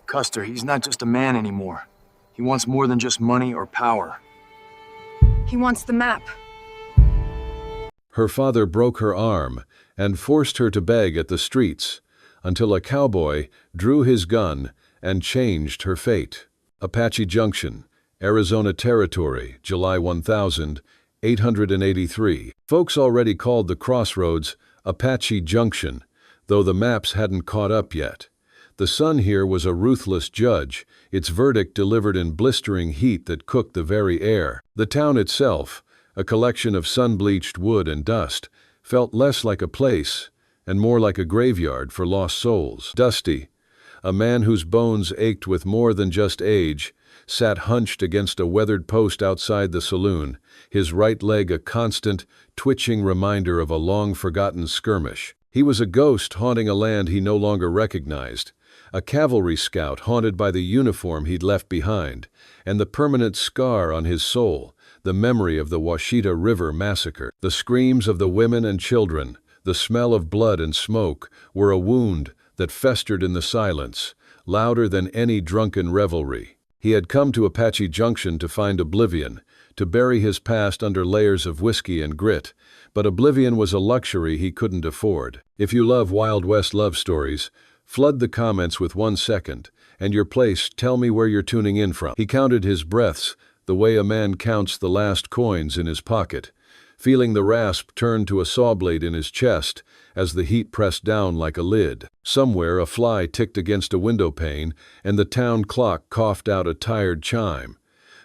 Custer, he's not just a man anymore. He wants more than just money or power. He wants the map. Her father broke her arm and forced her to beg at the streets until a cowboy drew his gun and changed her fate. Apache Junction, Arizona Territory, July 1883. Folks already called the crossroads Apache Junction, though the maps hadn't caught up yet. The sun here was a ruthless judge, its verdict delivered in blistering heat that cooked the very air. The town itself, a collection of sun-bleached wood and dust, felt less like a place and more like a graveyard for lost souls. Dusty, a man whose bones ached with more than just age, sat hunched against a weathered post outside the saloon, his right leg a constant, twitching reminder of a long-forgotten skirmish. He was a ghost haunting a land he no longer recognized, a cavalry scout haunted by the uniform he'd left behind, and the permanent scar on his soul, the memory of the Washita River massacre. The screams of the women and children, the smell of blood and smoke, were a wound that festered in the silence, louder than any drunken revelry. He had come to Apache Junction to find oblivion, to bury his past under layers of whiskey and grit, but oblivion was a luxury he couldn't afford. If you love Wild West love stories, flood the comments with 1 second, and your place, tell me where you're tuning in from. He counted his breaths the way a man counts the last coins in his pocket, feeling the rasp turn to a saw blade in his chest as the heat pressed down like a lid. Somewhere a fly ticked against a window pane, and the town clock coughed out a tired chime.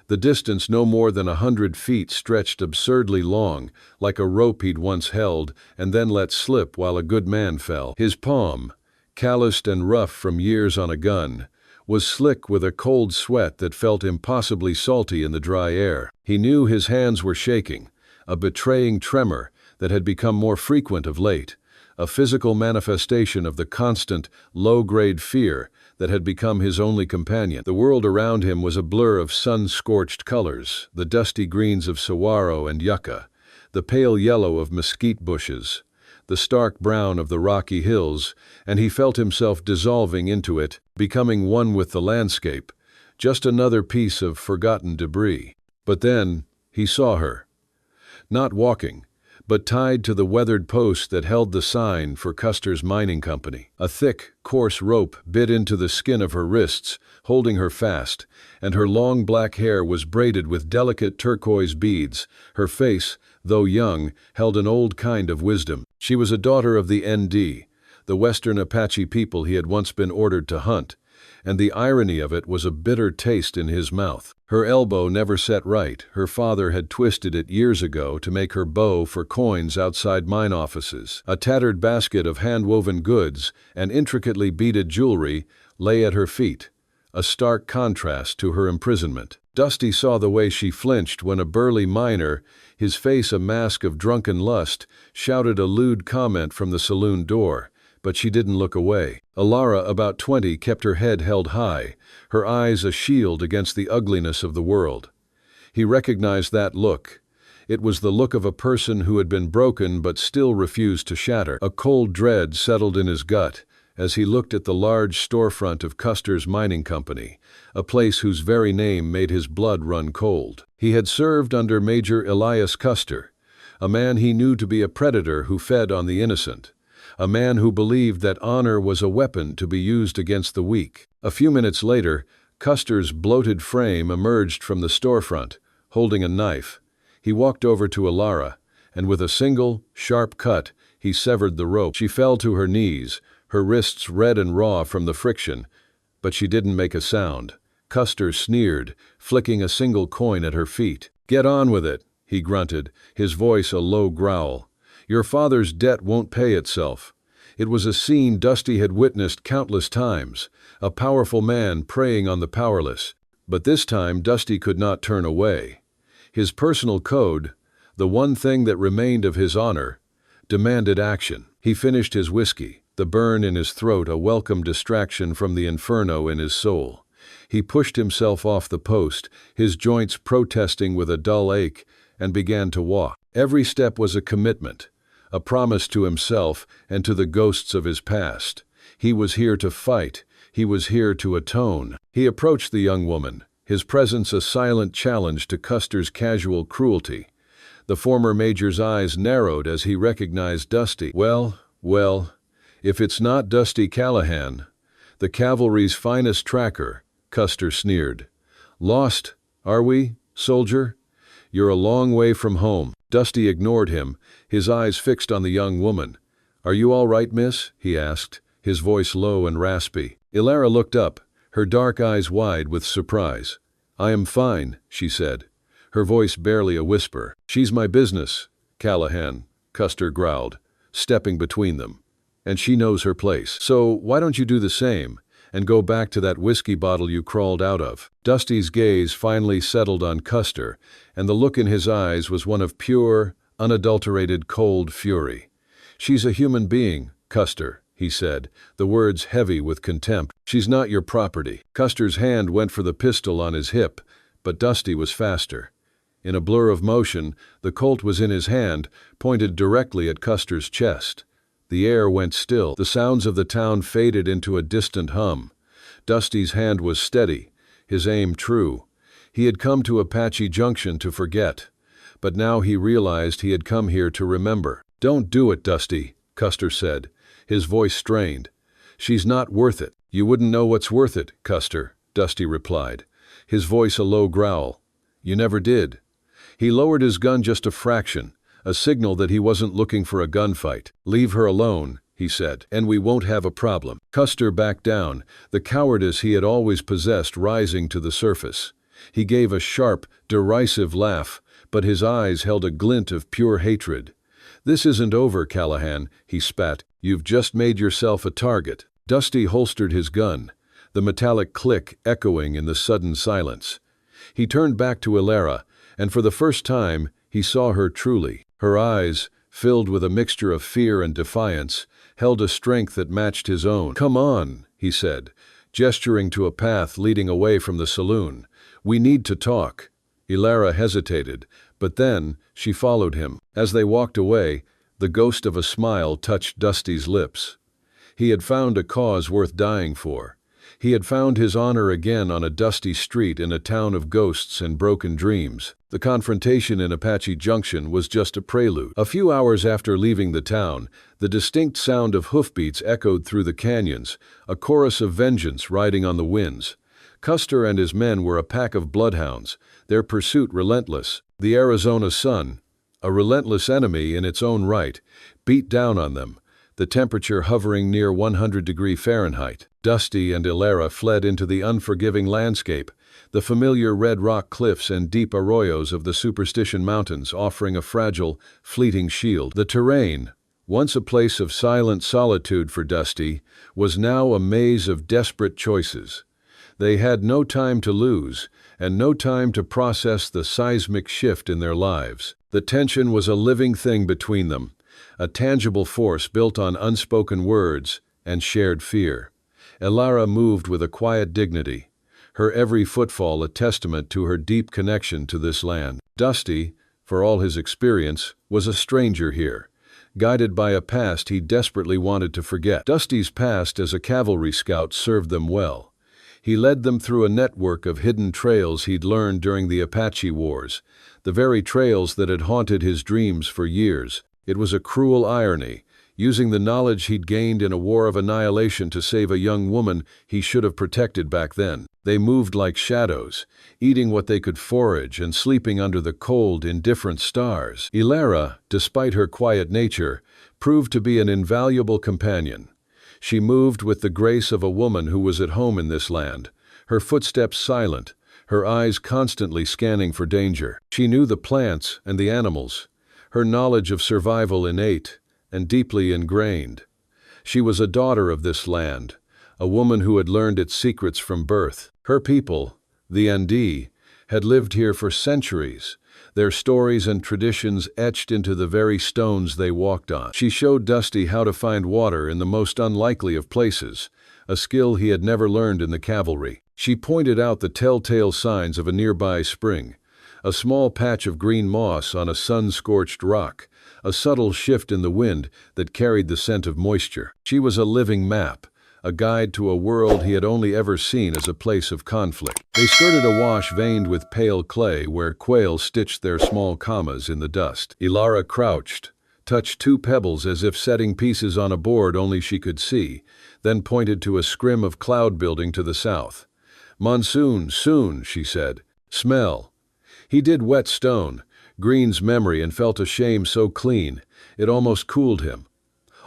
The distance, no more than 100 feet, stretched absurdly long, like a rope he'd once held and then let slip while a good man fell. His palm, calloused and rough from years on a gun, was slick with a cold sweat that felt impossibly salty in the dry air. He knew his hands were shaking, a betraying tremor that had become more frequent of late, a physical manifestation of the constant, low-grade fear that had become his only companion. The world around him was a blur of sun-scorched colors, the dusty greens of saguaro and yucca, the pale yellow of mesquite bushes, the stark brown of the rocky hills, and he felt himself dissolving into it, becoming one with the landscape, just another piece of forgotten debris. But then he saw her. Not walking, but tied to the weathered post that held the sign for Custer's mining company. A thick, coarse rope bit into the skin of her wrists, holding her fast, and her long black hair was braided with delicate turquoise beads. Her face, though young, held an old kind of wisdom. She was a daughter of the ND, the Western Apache people he had once been ordered to hunt, and the irony of it was a bitter taste in his mouth. Her elbow never set right. Her father had twisted it years ago to make her bow for coins outside mine offices. A tattered basket of hand-woven goods and intricately beaded jewelry lay at her feet, a stark contrast to her imprisonment. Dusty saw the way she flinched when a burly miner, his face a mask of drunken lust, shouted a lewd comment from the saloon door, but she didn't look away. Alara, about 20, kept her head held high, her eyes a shield against the ugliness of the world. He recognized that look. It was the look of a person who had been broken but still refused to shatter. A cold dread settled in his gut as he looked at the large storefront of Custer's mining company, a place whose very name made his blood run cold. He had served under Major Elias Custer, a man he knew to be a predator who fed on the innocent, a man who believed that honor was a weapon to be used against the weak. A few minutes later, Custer's bloated frame emerged from the storefront, holding a knife. He walked over to Alara, and with a single, sharp cut, he severed the rope. She fell to her knees, her wrists red and raw from the friction, but she didn't make a sound. Custer sneered, flicking a single coin at her feet. "Get on with it," he grunted, his voice a low growl. "Your father's debt won't pay itself." It was a scene Dusty had witnessed countless times, a powerful man preying on the powerless. But this time Dusty could not turn away. His personal code, the one thing that remained of his honor, demanded action. He finished his whiskey, the burn in his throat a welcome distraction from the inferno in his soul. He pushed himself off the post, his joints protesting with a dull ache, and began to walk. Every step was a commitment, a promise to himself and to the ghosts of his past. He was here to fight, He was here to atone. He approached the young woman, his presence a silent challenge to Custer's casual cruelty. The former major's eyes narrowed as he recognized Dusty. Well, if it's not Dusty Callahan, the cavalry's finest tracker, Custer sneered. Lost, are we, soldier? You're a long way from home. Dusty ignored him, his eyes fixed on the young woman. Are you all right, miss? He asked, his voice low and raspy. Ilara looked up, her dark eyes wide with surprise. I am fine, she said, her voice barely a whisper. She's my business, Callahan, Custer growled, stepping between them. And she knows her place. So why don't you do the same, and go back to that whiskey bottle you crawled out of? Dusty's gaze finally settled on Custer, and the look in his eyes was one of pure, unadulterated cold fury. She's a human being, Custer, he said, the words heavy with contempt. She's not your property. Custer's hand went for the pistol on his hip, but Dusty was faster. In a blur of motion, the Colt was in his hand, pointed directly at Custer's chest. The air went still. The sounds of the town faded into a distant hum. Dusty's hand was steady, his aim true. He had come to Apache Junction to forget, but now he realized he had come here to remember. Don't do it, Dusty, Custer said, his voice strained. She's not worth it. You wouldn't know what's worth it, Custer, Dusty replied, his voice a low growl. You never did. He lowered his gun just a fraction, a signal that he wasn't looking for a gunfight. Leave her alone, he said, and we won't have a problem. Custer backed down, the cowardice he had always possessed rising to the surface. He gave a sharp, derisive laugh, but his eyes held a glint of pure hatred. This isn't over, Callahan, he spat. You've just made yourself a target. Dusty holstered his gun, the metallic click echoing in the sudden silence. He turned back to Ilara, and for the first time, he saw her truly. Her eyes, filled with a mixture of fear and defiance, held a strength that matched his own. Come on, he said, gesturing to a path leading away from the saloon. We need to talk. Ilara hesitated, but then she followed him. As they walked away, the ghost of a smile touched Dusty's lips. He had found a cause worth dying for. He had found his honor again on a dusty street in a town of ghosts and broken dreams. The confrontation in Apache Junction was just a prelude. A few hours after leaving the town, the distinct sound of hoofbeats echoed through the canyons, a chorus of vengeance riding on the winds. Custer and his men were a pack of bloodhounds, their pursuit relentless. The Arizona sun, a relentless enemy in its own right, beat down on them, the temperature hovering near 100 Fahrenheit. Dusty and Ilara fled into the unforgiving landscape, the familiar red rock cliffs and deep arroyos of the Superstition Mountains offering a fragile, fleeting shield. The terrain, once a place of silent solitude for Dusty, was now a maze of desperate choices. They had no time to lose, and no time to process the seismic shift in their lives. The tension was a living thing between them, a tangible force built on unspoken words and shared fear. Ilara moved with a quiet dignity, her every footfall a testament to her deep connection to this land. Dusty, for all his experience, was a stranger here, guided by a past he desperately wanted to forget. Dusty's past as a cavalry scout served them well. He led them through a network of hidden trails he'd learned during the Apache Wars, the very trails that had haunted his dreams for years. It was a cruel irony, using the knowledge he'd gained in a war of annihilation to save a young woman he should have protected back then. They moved like shadows, eating what they could forage and sleeping under the cold, indifferent stars. Ilara, despite her quiet nature, proved to be an invaluable companion. She moved with the grace of a woman who was at home in this land, her footsteps silent, her eyes constantly scanning for danger. She knew the plants and the animals, her knowledge of survival innate and deeply ingrained. She was a daughter of this land, a woman who had learned its secrets from birth. Her people, the ND, had lived here for centuries, their stories and traditions etched into the very stones they walked on. She showed Dusty how to find water in the most unlikely of places, a skill he had never learned in the cavalry. She pointed out the telltale signs of a nearby spring, a small patch of green moss on a sun-scorched rock, a subtle shift in the wind that carried the scent of moisture. She was a living map, a guide to a world he had only ever seen as a place of conflict. They skirted a wash veined with pale clay where quail stitched their small commas in the dust. Ilara crouched, touched 2 pebbles as if setting pieces on a board only she could see, then pointed to a scrim of cloud building to the south. "Monsoon, soon," she said. "Smell." He did wet stone, Green's memory, and felt a shame so clean, it almost cooled him.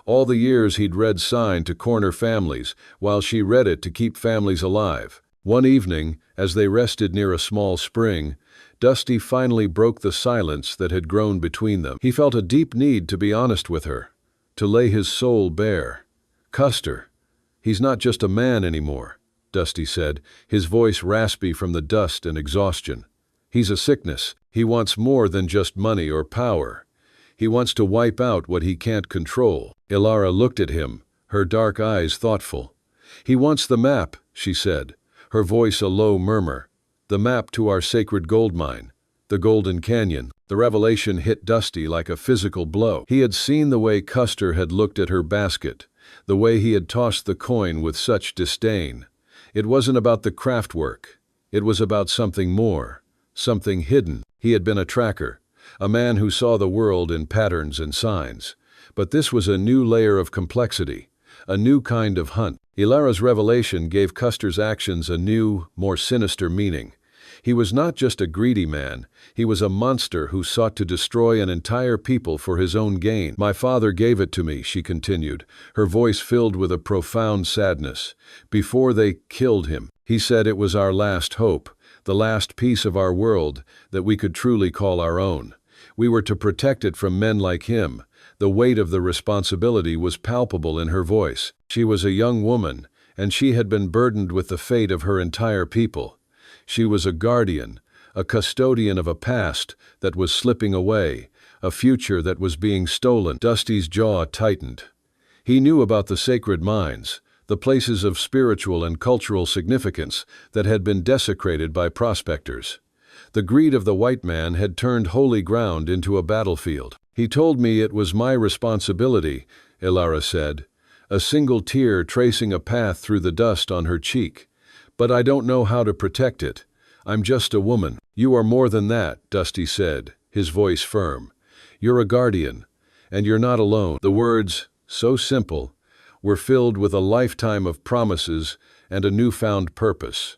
All the years he'd read sign to corner families, while she read it to keep families alive. One evening, as they rested near a small spring, Dusty finally broke the silence that had grown between them. He felt a deep need to be honest with her, to lay his soul bare. "Custer, he's not just a man anymore," Dusty said, his voice raspy from the dust and exhaustion. "He's a sickness. He wants more than just money or power. He wants to wipe out what he can't control." Ilara looked at him, her dark eyes thoughtful. "He wants the map," she said, her voice a low murmur. "The map to our sacred gold mine, the Golden Canyon." The revelation hit Dusty like a physical blow. He had seen the way Custer had looked at her basket, the way he had tossed the coin with such disdain. It wasn't about the craft work. It was about something more, something hidden. He had been a tracker, a man who saw the world in patterns and signs. But this was a new layer of complexity, a new kind of hunt. Ilara's revelation gave Custer's actions a new, more sinister meaning. He was not just a greedy man, he was a monster who sought to destroy an entire people for his own gain. "My father gave it to me," she continued, her voice filled with a profound sadness. "Before they killed him, he said it was our last hope, the last piece of our world that we could truly call our own. We were to protect it from men like him." The weight of the responsibility was palpable in her voice. She was a young woman, and she had been burdened with the fate of her entire people. She was a guardian, a custodian of a past that was slipping away, a future that was being stolen. Dusty's jaw tightened. He knew about the sacred mines, the places of spiritual and cultural significance that had been desecrated by prospectors. The greed of the white man had turned holy ground into a battlefield. "He told me it was my responsibility," Ilara said, a single tear tracing a path through the dust on her cheek. "But I don't know how to protect it. I'm just a woman." "You are more than that," Dusty said, his voice firm. "You're a guardian, and you're not alone." The words, so simple, were filled with a lifetime of promises and a newfound purpose.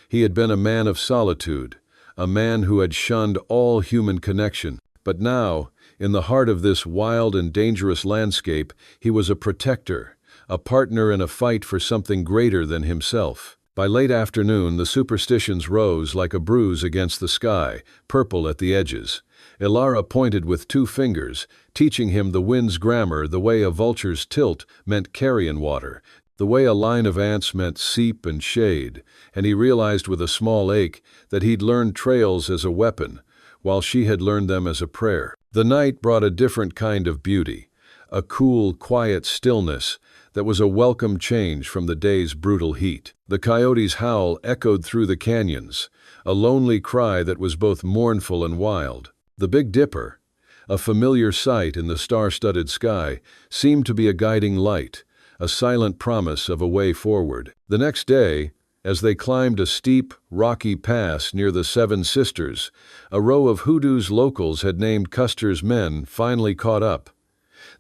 He had been a man of solitude, a man who had shunned all human connection. But now, in the heart of this wild and dangerous landscape, he was a protector, a partner in a fight for something greater than himself. By late afternoon, the superstitions rose like a bruise against the sky, purple at the edges. Ilara pointed with 2 fingers, teaching him the wind's grammar, the way a vulture's tilt meant carrion water, the way a line of ants meant seep and shade, and he realized with a small ache that he'd learned trails as a weapon, while she had learned them as a prayer. The night brought a different kind of beauty, a cool, quiet stillness that was a welcome change from the day's brutal heat. The coyote's howl echoed through the canyons, a lonely cry that was both mournful and wild. The Big Dipper, a familiar sight in the star-studded sky, seemed to be a guiding light, a silent promise of a way forward. The next day, as they climbed a steep, rocky pass near the Seven Sisters, a row of Hoodoo's locals had named Custer's men finally caught up.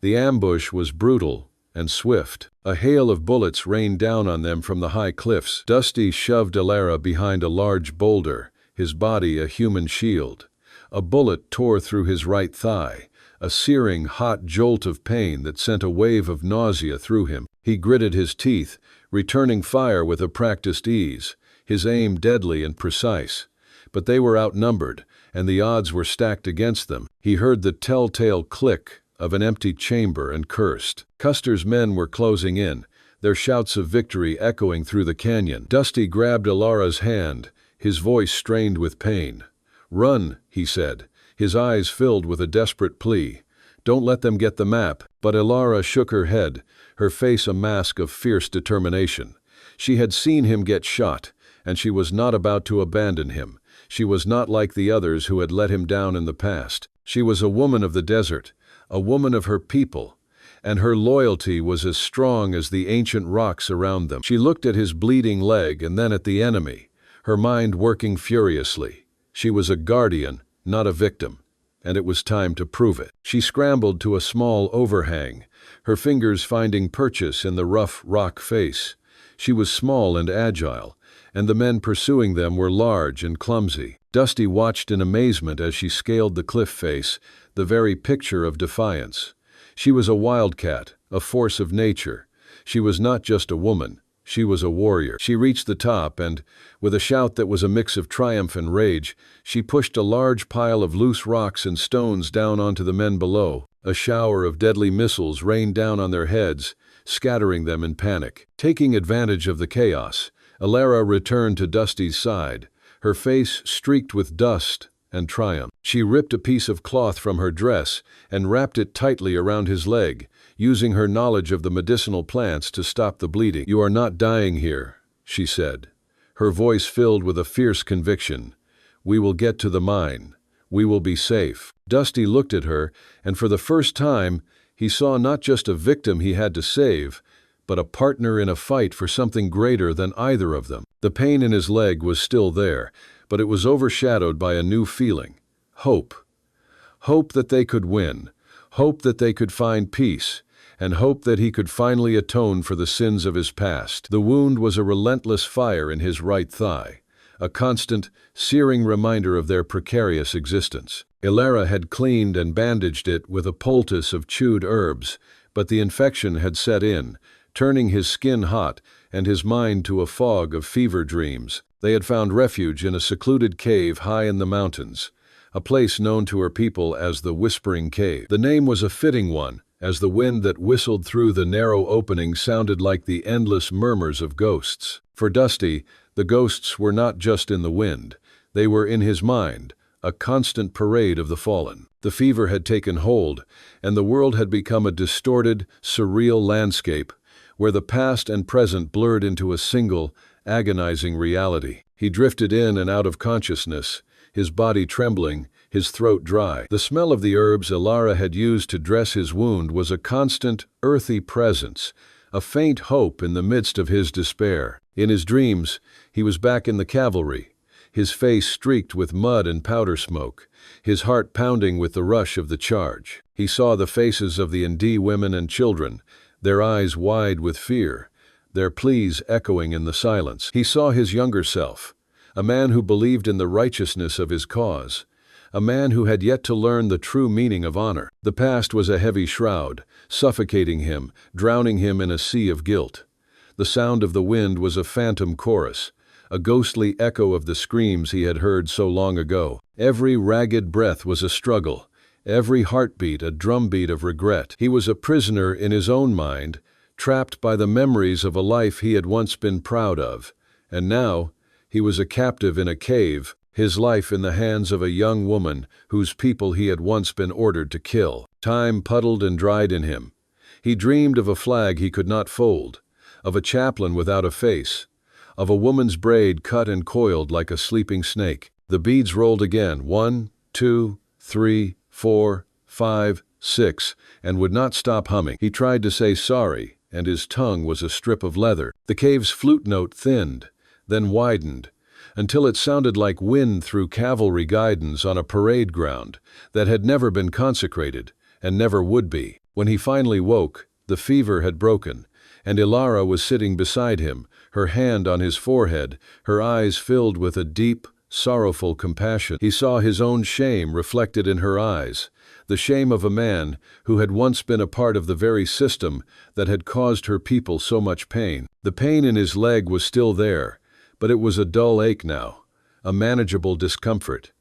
The ambush was brutal and swift. A hail of bullets rained down on them from the high cliffs. Dusty shoved Ilara behind a large boulder, his body a human shield. A bullet tore through his right thigh, a searing, hot jolt of pain that sent a wave of nausea through him. He gritted his teeth, returning fire with a practiced ease, his aim deadly and precise. But they were outnumbered, and the odds were stacked against them. He heard the telltale click of an empty chamber and cursed. Custer's men were closing in, their shouts of victory echoing through the canyon. Dusty grabbed Ilara's hand, his voice strained with pain. "Run," he said, his eyes filled with a desperate plea. "Don't let them get the map." But Ilara shook her head, her face a mask of fierce determination. She had seen him get shot, and she was not about to abandon him. She was not like the others who had let him down in the past. She was a woman of the desert, a woman of her people, and her loyalty was as strong as the ancient rocks around them. She looked at his bleeding leg and then at the enemy, her mind working furiously. She was a guardian, not a victim, and it was time to prove it. She scrambled to a small overhang, her fingers finding purchase in the rough rock face. She was small and agile, and the men pursuing them were large and clumsy. Dusty watched in amazement as she scaled the cliff face, the very picture of defiance. She was a wildcat, a force of nature. She was not just a woman, she was a warrior. She reached the top and, with a shout that was a mix of triumph and rage, she pushed a large pile of loose rocks and stones down onto the men below. A shower of deadly missiles rained down on their heads, scattering them in panic. Taking advantage of the chaos, Alara returned to Dusty's side, her face streaked with dust and triumph. She ripped a piece of cloth from her dress and wrapped it tightly around his leg, using her knowledge of the medicinal plants to stop the bleeding. "You are not dying here," she said, her voice filled with a fierce conviction. "We will get to the mine. We will be safe." Dusty looked at her, and for the first time, he saw not just a victim he had to save, but a partner in a fight for something greater than either of them. The pain in his leg was still there, but it was overshadowed by a new feeling: hope. Hope that they could win, hope that they could find peace, and hope that he could finally atone for the sins of his past. The wound was a relentless fire in his right thigh, a constant, searing reminder of their precarious existence. Alara had cleaned and bandaged it with a poultice of chewed herbs, but the infection had set in, turning his skin hot and his mind to a fog of fever dreams. They had found refuge in a secluded cave high in the mountains, a place known to her people as the Whispering Cave. The name was a fitting one, as the wind that whistled through the narrow opening sounded like the endless murmurs of ghosts. For Dusty, the ghosts were not just in the wind, they were in his mind, a constant parade of the fallen. The fever had taken hold, and the world had become a distorted, surreal landscape, where the past and present blurred into a single, agonizing reality. He drifted in and out of consciousness, his body trembling, his throat dry. The smell of the herbs Alara had used to dress his wound was a constant, earthy presence, a faint hope in the midst of his despair. In his dreams, he was back in the cavalry, his face streaked with mud and powder smoke, his heart pounding with the rush of the charge. He saw the faces of the Ndi women and children, their eyes wide with fear, their pleas echoing in the silence. He saw his younger self, a man who believed in the righteousness of his cause, a man who had yet to learn the true meaning of honor. The past was a heavy shroud, suffocating him, drowning him in a sea of guilt. The sound of the wind was a phantom chorus, a ghostly echo of the screams he had heard so long ago. Every ragged breath was a struggle, every heartbeat a drumbeat of regret. He was a prisoner in his own mind, trapped by the memories of a life he had once been proud of, and now he was a captive in a cave, his life in the hands of a young woman whose people he had once been ordered to kill. Time puddled and dried in him. He dreamed of a flag he could not fold, of a chaplain without a face, of a woman's braid cut and coiled like a sleeping snake. The beads rolled again, 1, 2, 3, 4, 5, 6, and would not stop humming. He tried to say sorry, and his tongue was a strip of leather. The cave's flute note thinned, then widened, until it sounded like wind through cavalry guidons on a parade ground that had never been consecrated and never would be. When he finally woke, the fever had broken, and Alara was sitting beside him, her hand on his forehead, her eyes filled with a deep, sorrowful compassion. He saw his own shame reflected in her eyes, the shame of a man who had once been a part of the very system that had caused her people so much pain. The pain in his leg was still there, but it was a dull ache now, a manageable discomfort.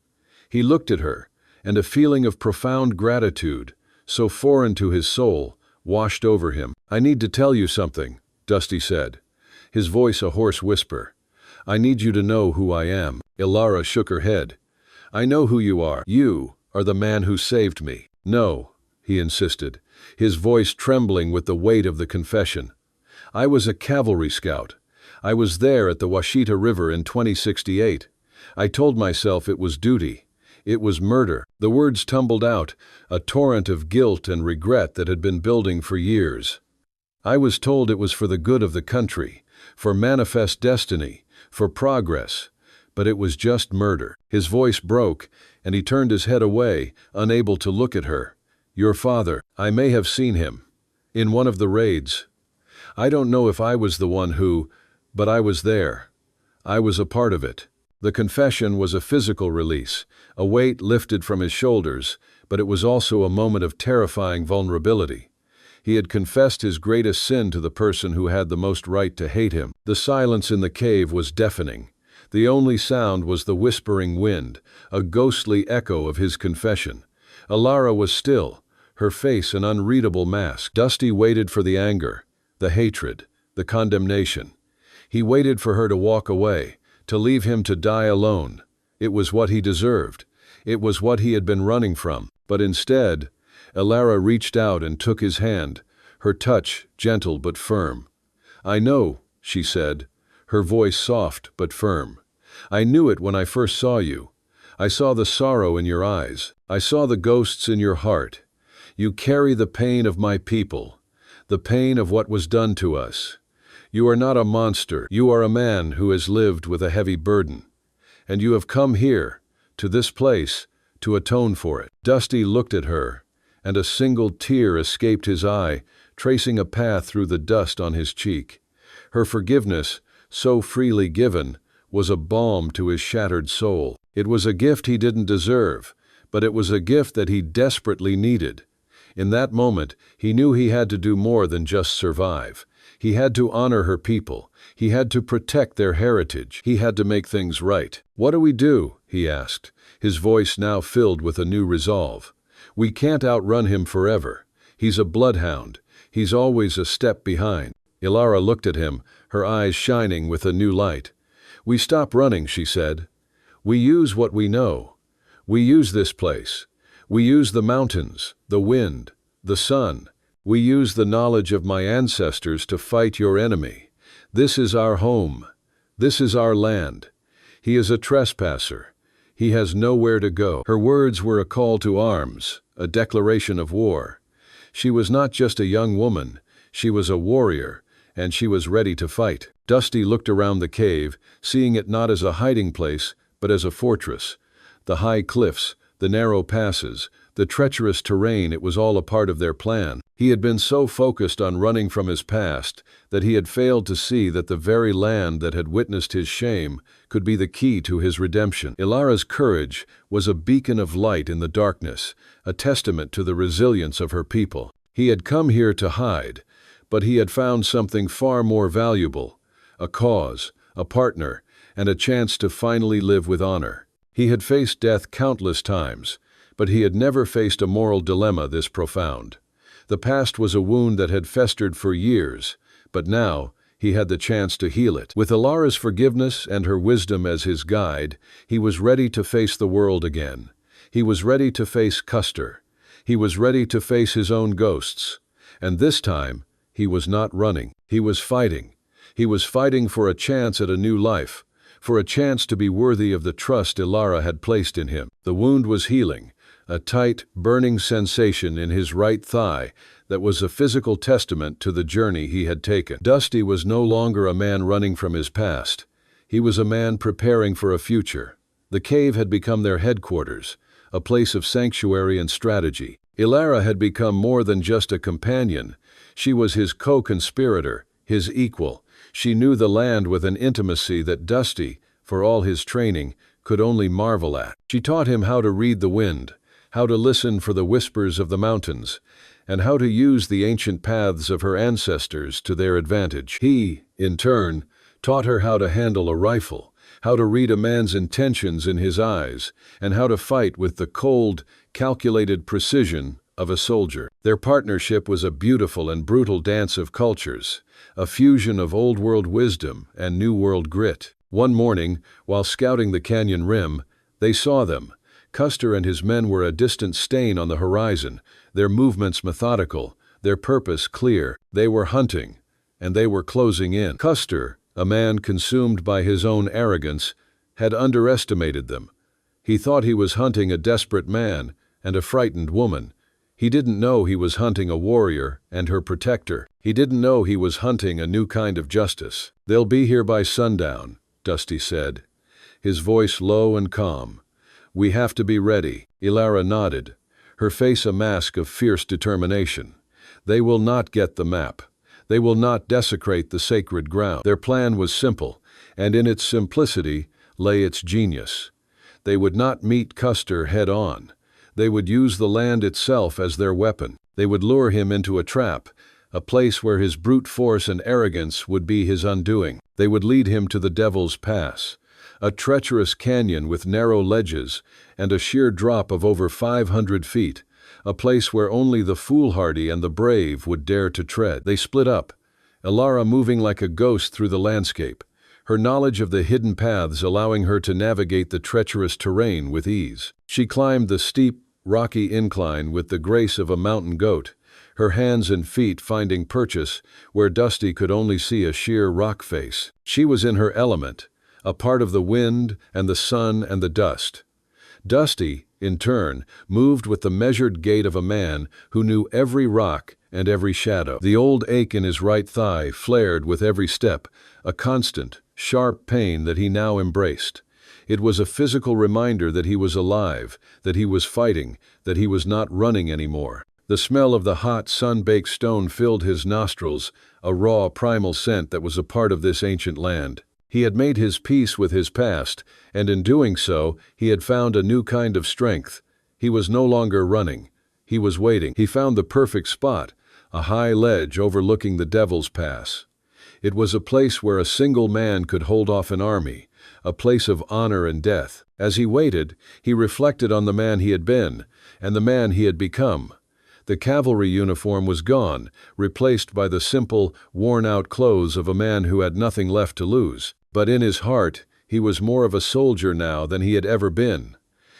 He looked at her, and a feeling of profound gratitude, so foreign to his soul, washed over him. "I need to tell you something," Dusty said, his voice a hoarse whisper. "I need you to know who I am." Alara shook her head. "I know who you are. You are the man who saved me." "No," he insisted, his voice trembling with the weight of the confession. "I was a cavalry scout. I was there at the Washita River in 2068. I told myself it was duty. It was murder. The words tumbled out, a torrent of guilt and regret that had been building for years. I was told it was for the good of the country, for manifest destiny, for progress, but it was just murder. His voice broke, and he turned his head away, unable to look at her. Your father, I may have seen him. In one of the raids. I don't know if I was the one who, but I was there. I was a part of it. The confession was a physical release, a weight lifted from his shoulders, but it was also a moment of terrifying vulnerability. He had confessed his greatest sin to the person who had the most right to hate him. The silence in the cave was deafening. The only sound was the whispering wind, a ghostly echo of his confession. Ilara was still, her face an unreadable mask. Dusty waited for the anger, the hatred, the condemnation. He waited for her to walk away, to leave him to die alone. It was what he deserved. It was what he had been running from. But instead, Ilara reached out and took his hand, her touch gentle but firm. I know, she said, her voice soft but firm. I knew it when I first saw you. I saw the sorrow in your eyes. I saw the ghosts in your heart. You carry the pain of my people, the pain of what was done to us. You are not a monster. You are a man who has lived with a heavy burden. And you have come here, to this place, to atone for it. Dusty looked at her, and a single tear escaped his eye, tracing a path through the dust on his cheek. Her forgiveness, so freely given, was a balm to his shattered soul. It was a gift he didn't deserve, but it was a gift that he desperately needed. In that moment, he knew he had to do more than just survive. He had to honor her people. He had to protect their heritage. He had to make things right. What do we do? He asked, his voice now filled with a new resolve. We can't outrun him forever. He's a bloodhound. He's always a step behind. Ilara looked at him, her eyes shining with a new light. We stop running, she said. We use what we know. We use this place. We use the mountains, the wind, the sun. We use the knowledge of my ancestors to fight your enemy. This is our home. This is our land. He is a trespasser. He has nowhere to go. Her words were a call to arms, a declaration of war. She was not just a young woman. She was a warrior, and she was ready to fight. Dusty looked around the cave, seeing it not as a hiding place, but as a fortress. The high cliffs, the narrow passes, the treacherous terrain, it was all a part of their plan. He had been so focused on running from his past that he had failed to see that the very land that had witnessed his shame could be the key to his redemption. Ilara's courage was a beacon of light in the darkness, a testament to the resilience of her people. He had come here to hide, but he had found something far more valuable, a cause, a partner, and a chance to finally live with honor. He had faced death countless times, but he had never faced a moral dilemma this profound. The past was a wound that had festered for years, but now he had the chance to heal it. With Ilara's forgiveness and her wisdom as his guide, he was ready to face the world again. He was ready to face Custer. He was ready to face his own ghosts. And this time, he was not running. He was fighting. He was fighting for a chance at a new life, for a chance to be worthy of the trust Ilara had placed in him. The wound was healing, a tight, burning sensation in his right thigh that was a physical testament to the journey he had taken. Dusty was no longer a man running from his past. He was a man preparing for a future. The cave had become their headquarters, a place of sanctuary and strategy. Ilara had become more than just a companion. She was his co-conspirator, his equal. She knew the land with an intimacy that Dusty, for all his training, could only marvel at. She taught him how to read the wind, how to listen for the whispers of the mountains, and how to use the ancient paths of her ancestors to their advantage. He, in turn, taught her how to handle a rifle, how to read a man's intentions in his eyes, and how to fight with the cold, calculated precision of a soldier. Their partnership was a beautiful and brutal dance of cultures, a fusion of old-world wisdom and new-world grit. One morning, while scouting the canyon rim, they saw them. Custer and his men were a distant stain on the horizon, their movements methodical, their purpose clear. They were hunting, and they were closing in. Custer, a man consumed by his own arrogance, had underestimated them. He thought he was hunting a desperate man and a frightened woman. He didn't know he was hunting a warrior and her protector. He didn't know he was hunting a new kind of justice. "They'll be here by sundown," Dusty said, his voice low and calm. "We have to be ready." Ilara nodded, her face a mask of fierce determination. They will not get the map. They will not desecrate the sacred ground. Their plan was simple, and in its simplicity lay its genius. They would not meet Custer head-on. They would use the land itself as their weapon. They would lure him into a trap, a place where his brute force and arrogance would be his undoing. They would lead him to the Devil's Pass, a treacherous canyon with narrow ledges and a sheer drop of over 500 feet, a place where only the foolhardy and the brave would dare to tread. They split up, Ilara moving like a ghost through the landscape, her knowledge of the hidden paths allowing her to navigate the treacherous terrain with ease. She climbed the steep, rocky incline with the grace of a mountain goat, her hands and feet finding purchase where Dusty could only see a sheer rock face. She was in her element, a part of the wind and the sun and the dust. Dusty, in turn, moved with the measured gait of a man who knew every rock and every shadow. The old ache in his right thigh flared with every step, a constant, sharp pain that he now embraced. It was a physical reminder that he was alive, that he was fighting, that he was not running anymore. The smell of the hot, sun-baked stone filled his nostrils, a raw, primal scent that was a part of this ancient land. He had made his peace with his past, and in doing so, he had found a new kind of strength. He was no longer running. He was waiting. He found the perfect spot, a high ledge overlooking the Devil's Pass. It was a place where a single man could hold off an army, a place of honor and death. As he waited, he reflected on the man he had been, and the man he had become. The cavalry uniform was gone, replaced by the simple, worn-out clothes of a man who had nothing left to lose. But in his heart, he was more of a soldier now than he had ever been.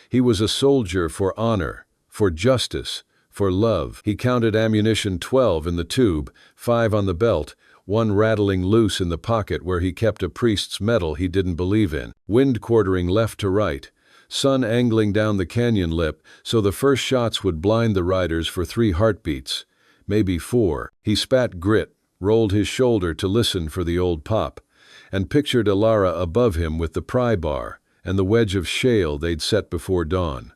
He was a soldier for honor, for justice, for love. He counted ammunition 12 in the tube, 5 on the belt, 1 rattling loose in the pocket where he kept a priest's medal he didn't believe in. Wind quartering left to right, sun angling down the canyon lip so the first shots would blind the riders for 3 heartbeats, maybe 4. He spat grit, rolled his shoulder to listen for the old pop, and pictured Ilara above him with the pry bar and the wedge of shale they'd set before dawn.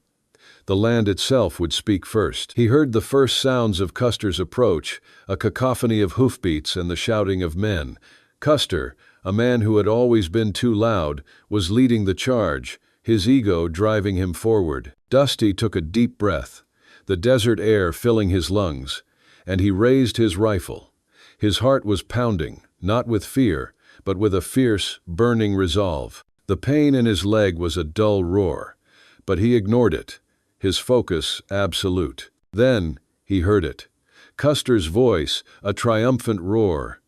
The land itself would speak first. He heard the first sounds of Custer's approach, a cacophony of hoofbeats and the shouting of men. Custer, a man who had always been too loud, was leading the charge, his ego driving him forward. Dusty took a deep breath, the desert air filling his lungs, and he raised his rifle. His heart was pounding, not with fear, but with a fierce, burning resolve. The pain in his leg was a dull roar, but he ignored it, his focus absolute. Then he heard it. Custer's voice, a triumphant roar.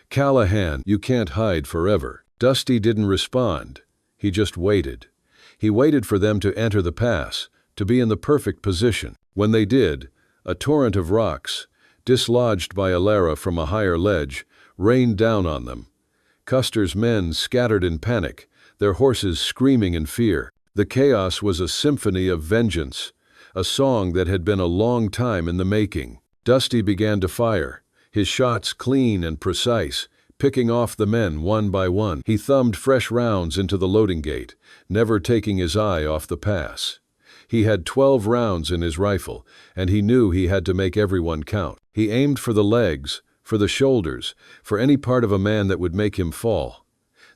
"Callahan, you can't hide forever." Dusty didn't respond. He just waited. He waited for them to enter the pass, to be in the perfect position. When they did, a torrent of rocks, dislodged by Ilara from a higher ledge, rained down on them. Custer's men scattered in panic, their horses screaming in fear. The chaos was a symphony of vengeance, a song that had been a long time in the making. Dusty began to fire, his shots clean and precise, picking off the men one by one. He thumbed fresh rounds into the loading gate, never taking his eye off the pass. He had 12 rounds in his rifle, and he knew he had to make everyone count. He aimed for the legs, for the shoulders, for any part of a man that would make him fall.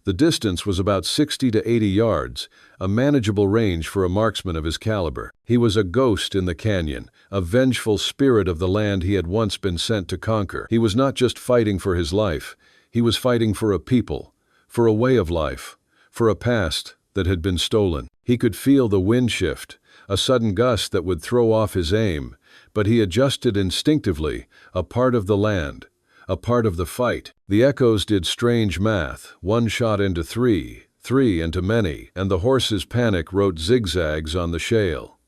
The distance was about 60 to 80 yards, a manageable range for a marksman of his caliber. He was a ghost in the canyon, a vengeful spirit of the land he had once been sent to conquer. He was not just fighting for his life, he was fighting for a people, for a way of life, for a past that had been stolen. He could feel the wind shift, a sudden gust that would throw off his aim, but he adjusted instinctively, a part of the land, a part of the fight. The echoes did strange math, 1 shot into 3, 3 into many, and the horse's panic wrote zigzags on the shale.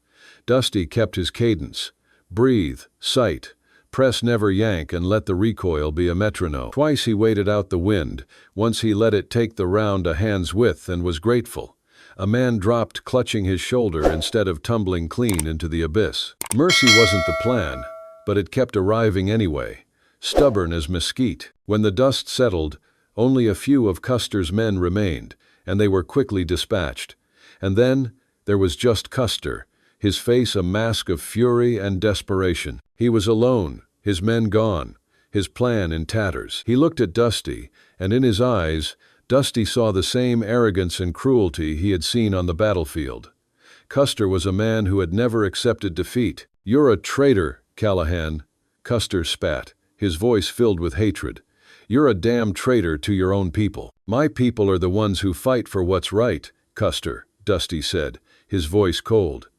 Dusty kept his cadence. Breathe, sight, press never yank and let the recoil be a metronome. Twice he waited out the wind, once he let it take the round a hand's width and was grateful. A man dropped, clutching his shoulder instead of tumbling clean into the abyss. Mercy wasn't the plan, but it kept arriving anyway, stubborn as mesquite. When the dust settled, only a few of Custer's men remained, and they were quickly dispatched. And then there was just Custer, his face a mask of fury and desperation. He was alone, his men gone, his plan in tatters. He looked at Dusty, and in his eyes, Dusty saw the same arrogance and cruelty he had seen on the battlefield. Custer was a man who had never accepted defeat. "You're a traitor, Callahan," Custer spat, his voice filled with hatred. "You're a damn traitor to your own people." "My people are the ones who fight for what's right, Custer," Dusty said, his voice cold.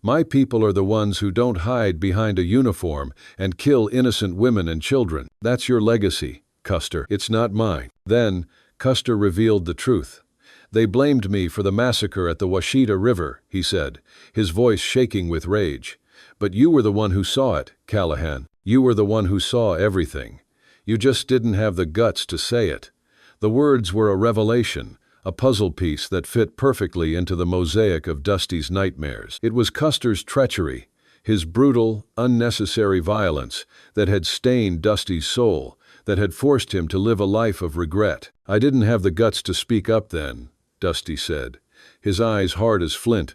"My people are the ones who don't hide behind a uniform and kill innocent women and children. That's your legacy, Custer. It's not mine." Then, Custer revealed the truth. "They blamed me for the massacre at the Washita River," he said, his voice shaking with rage. "But you were the one who saw it, Callahan. You were the one who saw everything. You just didn't have the guts to say it." The words were a revelation, a puzzle piece that fit perfectly into the mosaic of Dusty's nightmares. It was Custer's treachery, his brutal, unnecessary violence, that had stained Dusty's soul, that had forced him to live a life of regret. "I didn't have the guts to speak up then," Dusty said, his eyes hard as flint,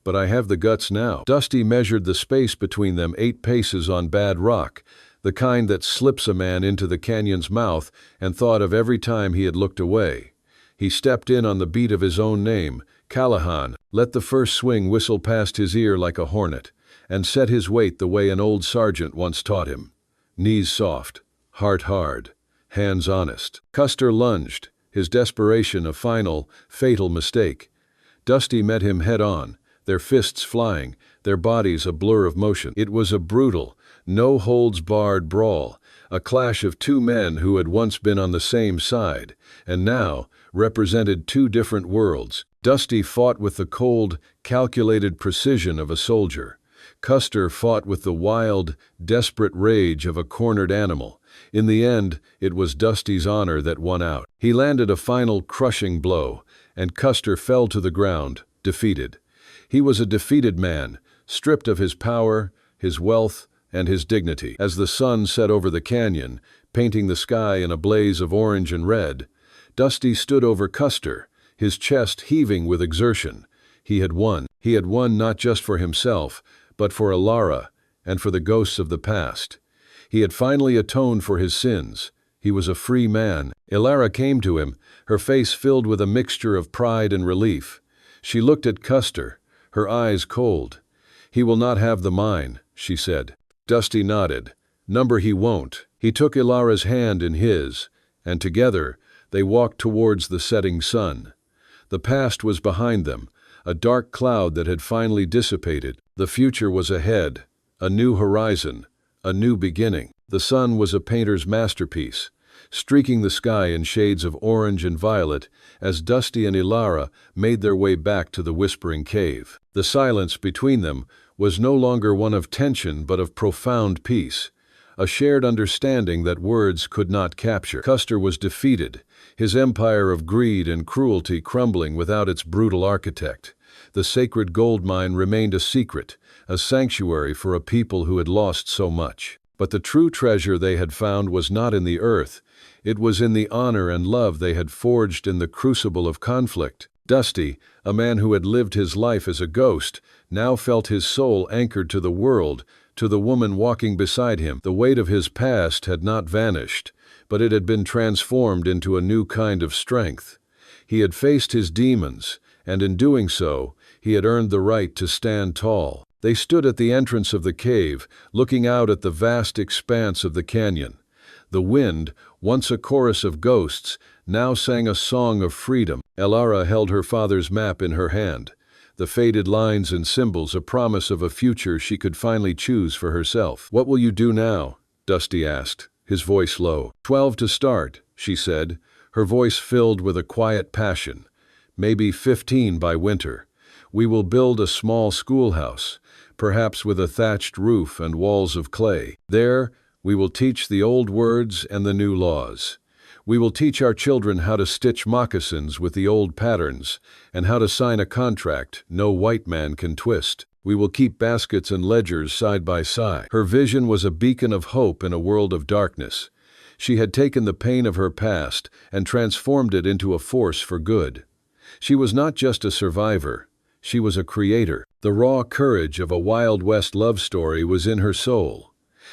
"but I have the guts now." Dusty measured the space between them 8 paces on bad rock, the kind that slips a man into the canyon's mouth, and thought of every time he had looked away. He stepped in on the beat of his own name, Callahan, let the first swing whistle past his ear like a hornet, and set his weight the way an old sergeant once taught him. Knees soft, heart hard, hands honest. Custer lunged, his desperation a final, fatal mistake. Dusty met him head-on, their fists flying, their bodies a blur of motion. It was a brutal, no-holds-barred brawl, a clash of 2 men who had once been on the same side, and now represented 2 different worlds. Dusty fought with the cold, calculated precision of a soldier. Custer fought with the wild, desperate rage of a cornered animal. In the end, it was Dusty's honor that won out. He landed a final crushing blow, and Custer fell to the ground, defeated. He was a defeated man, stripped of his power, his wealth, and his dignity. As the sun set over the canyon, painting the sky in a blaze of orange and red, Dusty stood over Custer, his chest heaving with exertion. He had won. He had won not just for himself, but for Ilara and for the ghosts of the past. He had finally atoned for his sins. He was a free man. Ilara came to him, her face filled with a mixture of pride and relief. She looked at Custer, her eyes cold. "He will not have the mine," she said. Dusty nodded. "Number he won't." He took Ilara's hand in his, and together they walked towards the setting sun. The past was behind them, a dark cloud that had finally dissipated. The future was ahead, a new horizon, a new beginning. The sun was a painter's masterpiece, streaking the sky in shades of orange and violet as Dusty and Ilara made their way back to the Whispering Cave. The silence between them was no longer one of tension but of profound peace, a shared understanding that words could not capture. Custer was defeated, his empire of greed and cruelty crumbling without its brutal architect. The sacred gold mine remained a secret, a sanctuary for a people who had lost so much. But the true treasure they had found was not in the earth. It was in the honor and love they had forged in the crucible of conflict. Dusty, a man who had lived his life as a ghost, now felt his soul anchored to the world, to the woman walking beside him. The weight of his past had not vanished, but it had been transformed into a new kind of strength. He had faced his demons, and in doing so, he had earned the right to stand tall. They stood at the entrance of the cave, looking out at the vast expanse of the canyon. The wind, once a chorus of ghosts, now sang a song of freedom. Ilara held her father's map in her hand, the faded lines and symbols a promise of a future she could finally choose for herself. "What will you do now?" Dusty asked, his voice low. 12 to start," she said, her voice filled with a quiet passion. "Maybe 15 by winter. We will build a small schoolhouse, perhaps with a thatched roof and walls of clay. There, we will teach the old words and the new laws. We will teach our children how to stitch moccasins with the old patterns and how to sign a contract no white man can twist. We will keep baskets and ledgers side by side. Her vision was a beacon of hope in a world of darkness. She had taken the pain of her past and transformed it into a force for good. She was not just a survivor, she was a creator. The raw courage of a Wild West love story was in her soul.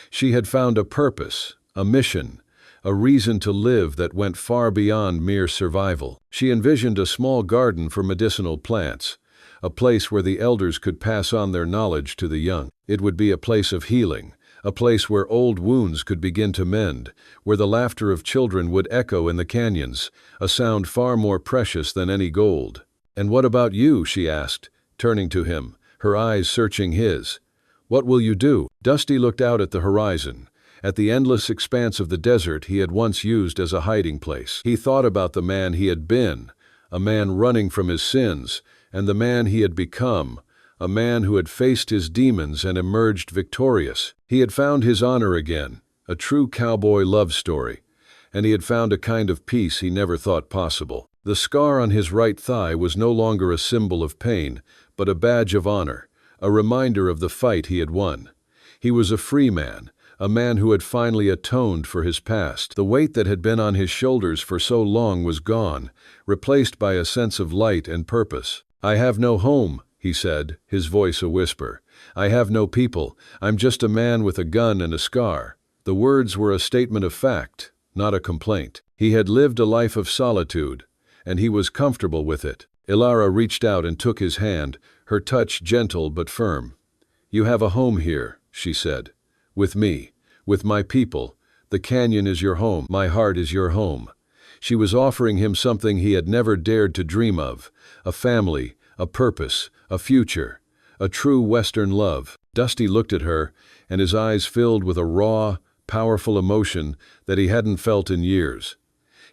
She had found a purpose, a mission, a reason to live that went far beyond mere survival. She envisioned a small garden for medicinal plants, a place where the elders could pass on their knowledge to the young. It would be a place of healing, a place where old wounds could begin to mend, where the laughter of children would echo in the canyons, a sound far more precious than any gold. "And what about you?" she asked, turning to him, her eyes searching his. "What will you do?" Dusty looked out at the horizon, at the endless expanse of the desert he had once used as a hiding place. He thought about the man he had been, a man running from his sins, and the man he had become, a man who had faced his demons and emerged victorious. He had found his honor again, a true cowboy love story, and he had found a kind of peace he never thought possible. The scar on his right thigh was no longer a symbol of pain, but a badge of honor, a reminder of the fight he had won. He was a free man, a man who had finally atoned for his past. The weight that had been on his shoulders for so long was gone, replaced by a sense of light and purpose. "I have no home," he said, his voice a whisper. "I have no people. I'm just a man with a gun and a scar." The words were a statement of fact, not a complaint. He had lived a life of solitude, and he was comfortable with it. Ilara reached out and took his hand, her touch gentle but firm. "You have a home here," she said. "With me, with my people. The canyon is your home. My heart is your home." She was offering him something he had never dared to dream of, a family, a purpose, a future, a true Western love. Dusty looked at her, and his eyes filled with a raw, powerful emotion that he hadn't felt in years.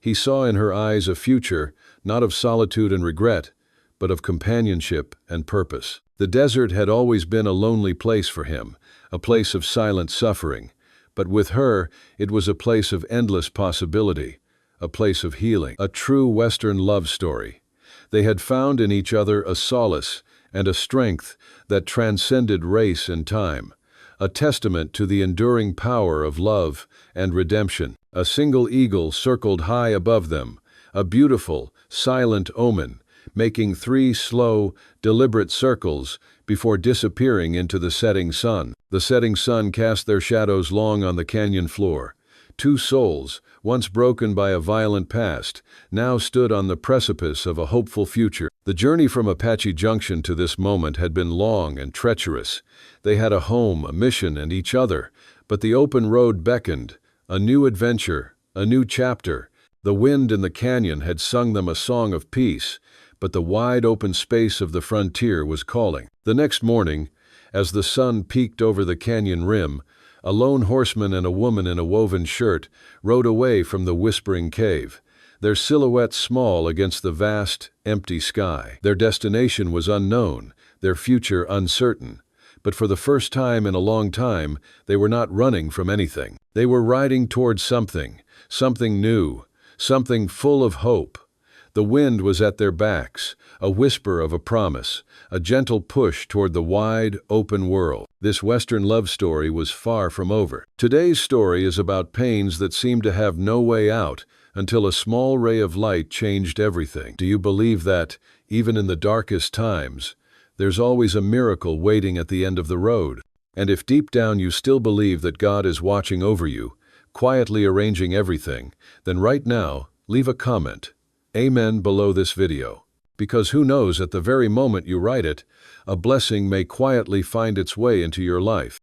He saw in her eyes a future, not of solitude and regret, but of companionship and purpose. The desert had always been a lonely place for him, a place of silent suffering, but with her it was a place of endless possibility, a place of healing, a true Western love story. They had found in each other a solace and a strength that transcended race and time, a testament to the enduring power of love and redemption. A single eagle circled high above them, a beautiful, silent omen, making 3 slow, deliberate circles before disappearing into the setting sun. The setting sun cast their shadows long on the canyon floor. 2 souls, once broken by a violent past, now stood on the precipice of a hopeful future. The journey from Apache Junction to this moment had been long and treacherous. They had a home, a mission, and each other, but the open road beckoned, a new adventure, a new chapter. The wind in the canyon had sung them a song of peace, but the wide open space of the frontier was calling. The next morning, as the sun peeked over the canyon rim, a lone horseman and a woman in a woven shirt rode away from the whispering cave, their silhouettes small against the vast, empty sky. Their destination was unknown, their future uncertain, but for the first time in a long time, they were not running from anything. They were riding towards something new, something full of hope. The wind was at their backs, a whisper of a promise, a gentle push toward the wide, open world. This Western love story was far from over. Today's story is about pains that seemed to have no way out until a small ray of light changed everything. Do you believe that, even in the darkest times, there's always a miracle waiting at the end of the road? And if deep down you still believe that God is watching over you, quietly arranging everything, then right now, leave a comment, Amen, below this video. Because who knows, at the very moment you write it, a blessing may quietly find its way into your life.